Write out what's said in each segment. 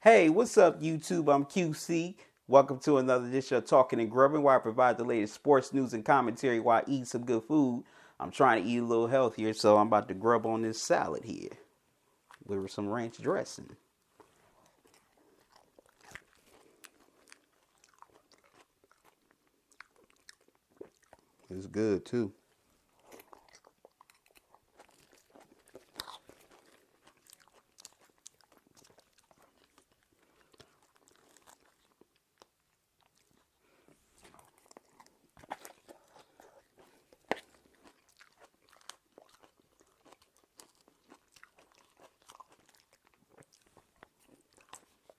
Hey, what's up, YouTube? I'm QC. Welcome to another edition of Talking and Grubbing, where I provide the latest sports news and commentary while I eat some good food. I'm trying to eat a little healthier, so I'm about to grub on this salad here with some ranch dressing. It's good, too.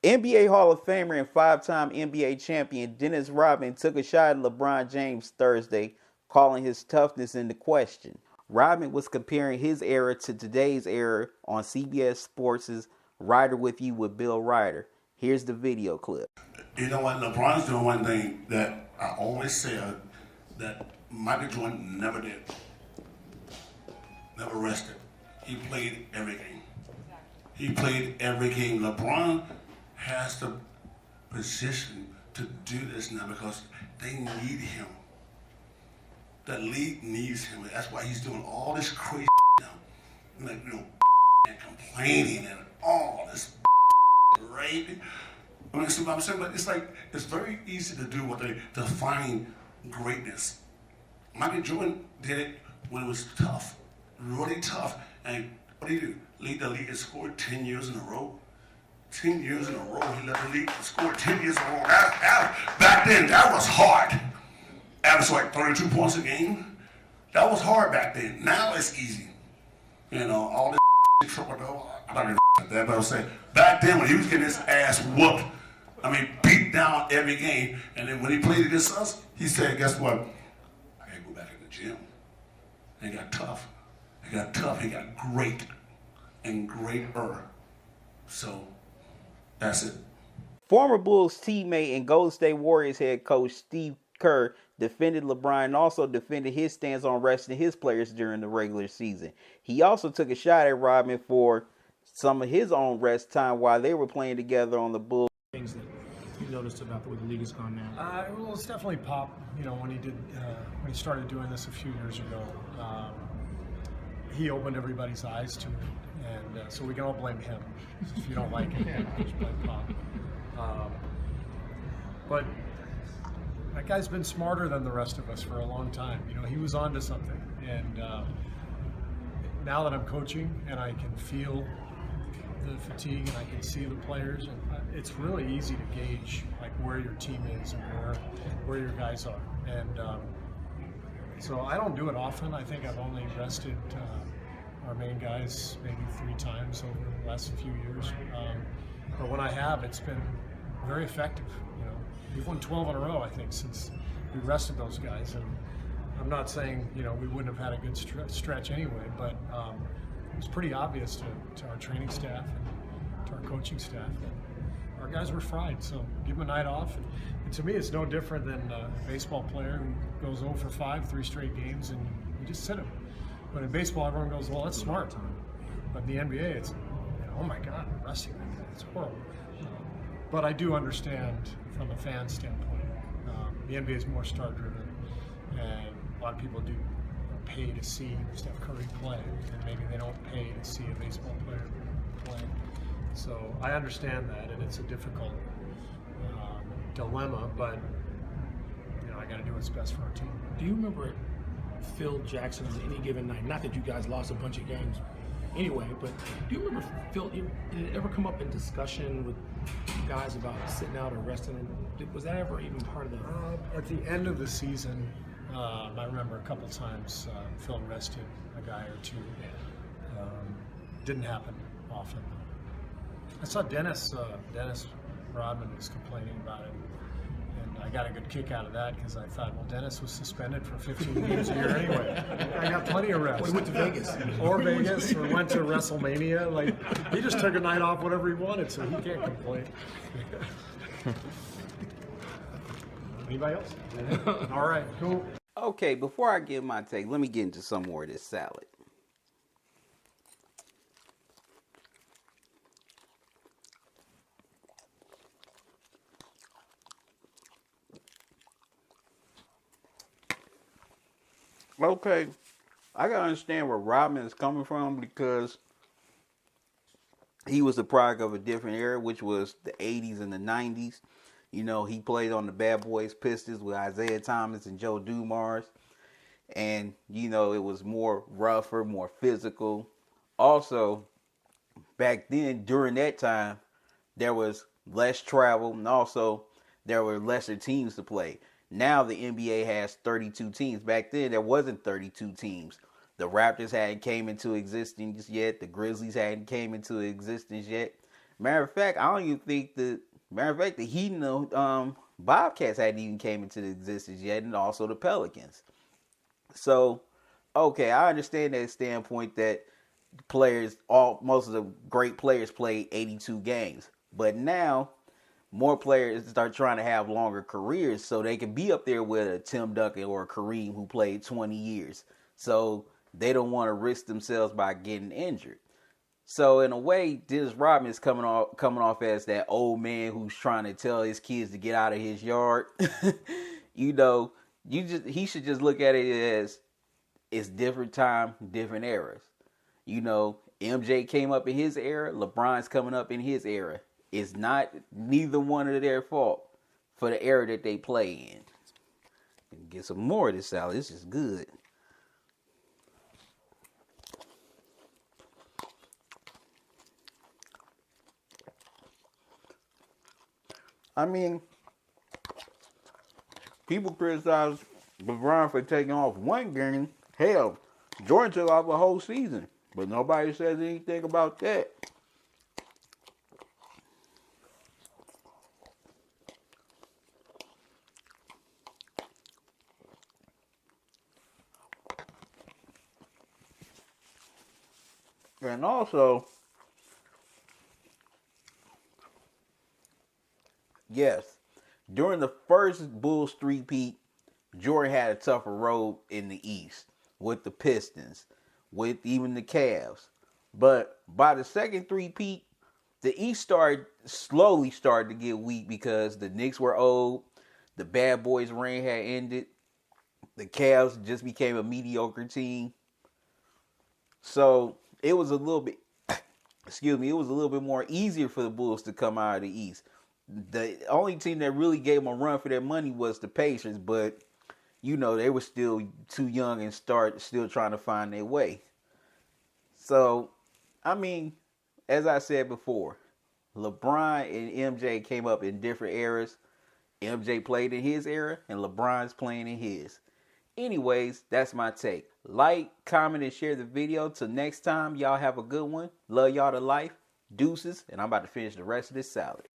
NBA Hall of Famer and five-time NBA champion Dennis Rodman took a shot at LeBron James Thursday, calling his toughness into question. Rodman was comparing his era to today's era on CBS Sports' Reiter with You with Bill Reiter. Here's the video clip. You know what? LeBron's doing one thing that I always said that Michael Jordan never did. Never rested. He played every game. He played every game. LeBron has the position to do this now because they need him. The league needs him. That's why he's doing all this crazy now. Like, and complaining and all this right? I mean, see what I'm saying? But it's like, it's very easy to do what they define greatness. Michael Jordan did it when it was tough, really tough. And what did he do? Lead the league and scored 10 years in a row. 10 years in a row, he led the league and scored 10 years in a row. Back then, that was hard. Average like 32 points a game. That was hard back then. Now it's easy. You know, all this triple double. I don't even that, but I'm saying back then when he was getting his ass whooped, I mean, beat down every game, and then when he played against us, he said, "Guess what? I gotta go back in the gym." And he got tough. He got tough. He got great and greater. So. That's it. Former Bulls teammate and Golden State Warriors head coach Steve Kerr defended LeBron and also defended his stance on resting his players during the regular season. He also took a shot at Rodman for some of his own rest time while they were playing together on the Bulls. Things that you noticed about the way the league has gone now? Well, it's definitely pop. You know, when he started doing this a few years ago, he opened everybody's eyes to it. And so we can all blame him. If you don't like it, just blame Pop. But that guy's been smarter than the rest of us for a long time. You know, he was onto something. And now that I'm coaching and I can feel the fatigue and I can see the players, and it's really easy to gauge like where your team is and where your guys are. And so I don't do it often. I think I've only rested our main guys maybe 3 times over the last few years. But when I have, it's been very effective. You know, we've won 12 in a row, I think, since we rested those guys. And I'm not saying, you know, we wouldn't have had a good stretch anyway, but it was pretty obvious to our training staff and to our coaching staff that our guys were fried. So give them a night off. And to me, it's no different than a baseball player who goes 0 for 5, 3 straight games, and you just sit him. But in baseball, everyone goes, well, that's smart. But in the NBA, it's, you know, oh my God, we're resting like that. It's horrible. But I do understand from a fan standpoint, the NBA is more star-driven, and a lot of people do pay to see Steph Curry play, and maybe they don't pay to see a baseball player play. So I understand that, and it's a difficult dilemma, but you know, I got to do what's best for our team. Do you remember Phil Jackson on any given night? Not that you guys lost a bunch of games, anyway. But do you remember, Phil, did it ever come up in discussion with guys about sitting out or resting? Was that ever even part of the... At the end of the season, I remember a couple times Phil rested a guy or two. Didn't happen often. I saw Dennis Rodman was complaining about it, and I got a good kick out of that because I thought, well, Dennis was suspended for 15 games a year anyway. I got plenty of rest. Well, he went to Vegas. Or went to WrestleMania. Like, he just took a night off whenever he wanted, so he can't complain. Anybody else? All right, cool. Okay, before I give my take, let me get into some more of this salad. Okay, I gotta understand where Rodman is coming from because he was a product of a different era, which was the 80s and the 90s. You know, he played on the Bad Boys Pistons with Isaiah Thomas and Joe Dumars. And, you know, it was more rougher, more physical. Also, back then, during that time, there was less travel. And also, there were lesser teams to play. Now the NBA has 32 teams. Back then, there wasn't 32 teams. The Raptors hadn't came into existence yet. The Grizzlies hadn't came into existence yet. Matter of fact, I don't even think the Heat and the Bobcats hadn't even came into existence yet, and also the Pelicans. So, okay, I understand that standpoint that most of the great players played 82 games. But now, more players start trying to have longer careers so they can be up there with a Tim Duncan or a Kareem who played 20 years. So they don't want to risk themselves by getting injured. So in a way, Dennis Rodman is coming off as that old man who's trying to tell his kids to get out of his yard. You know, he should just look at it as it's different time, different eras. You know, MJ came up in his era, LeBron's coming up in his era. It's not neither one of their fault for the era that they play in. Get some more of this salad. This is good. I mean, people criticize LeBron for taking off one game. Hell, Jordan took off a whole season, but nobody says anything about that. And also, yes, during the first Bulls three-peat, Jordan had a tougher road in the East with the Pistons, with even the Cavs. But by the second three-peat, the East slowly started to get weak because the Knicks were old, the Bad Boys' reign had ended, the Cavs just became a mediocre team. So it was a little bit, it was a little bit more easier for the Bulls to come out of the East. The only team that really gave them a run for their money was the Pacers, but, you know, they were still too young and still trying to find their way. So, I mean, as I said before, LeBron and MJ came up in different eras. MJ played in his era, and LeBron's playing in his. Anyways, that's my take. Like, comment, and share the video. Till next time, y'all have a good one. Love y'all to life. Deuces. And I'm about to finish the rest of this salad.